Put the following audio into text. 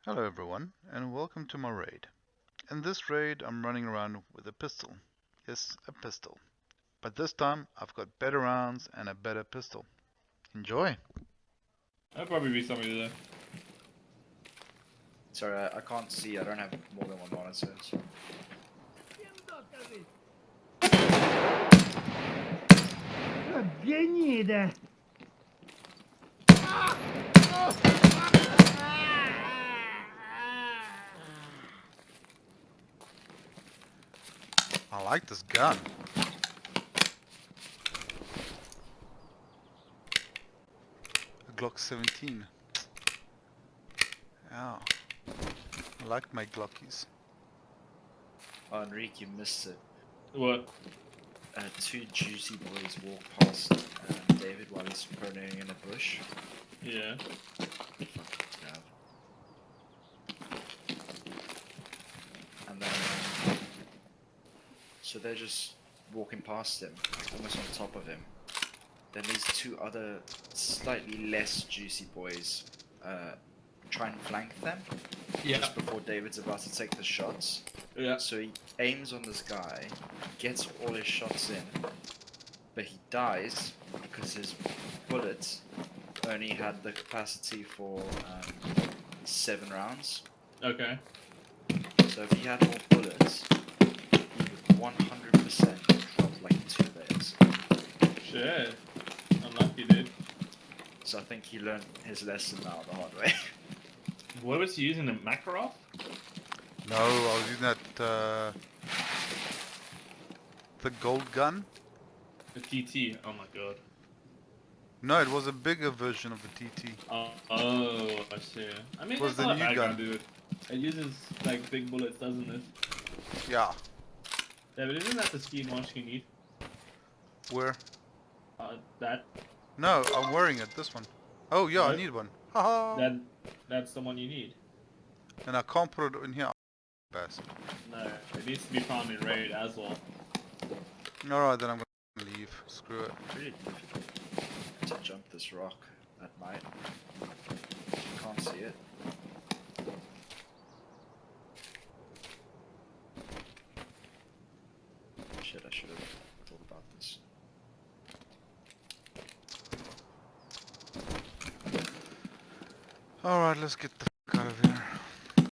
Hello everyone, and welcome to my raid. In this raid I'm running around with a pistol. Yes, a pistol. But this time I've got better rounds and a better pistol. Enjoy! That'll probably be somebody there. Sorry, I can't see. I don't have more than one monitor. So. Гнида! I like this gun. A Glock 17. Yeah. I like my Glockies. Oh, Enrique, you missed it. What? Two juicy boys walk past David while he's pronating in a bush. Yeah. Yeah. And then, so they're just walking past him, almost on top of him. Then these two other slightly less juicy boys try and flank them Yeah. just before David's about to take the shots. Yeah. So he aims on this guy, gets all his shots in, but he dies because his bullets only had the capacity for 7 rounds. Okay. So if he had more bullets, he would 100% drop like 2 layers. Shit. Unlucky, dude. So I think he learned his lesson now the hard way. What was he using? A Makarov? No, I was using that, the gold gun? The TT. Oh my god. No, it was a bigger version of the TT. Oh, I see. I mean, Was that's the not a new bad gun. gun, dude. It uses, like, big bullets, doesn't it? Yeah. Yeah, but isn't that the speed launch you need? Where? That. No, I'm wearing it, this one. Oh yeah, I Right? need one. Haha! That's the one you need. And I can't put it in here. Best. No, it needs to be found in raid as well. Alright, then I'm gonna leave. Screw it. It's really difficult to jump this rock at night. You can't see it. Shit, I should have thought about this. Alright, let's get the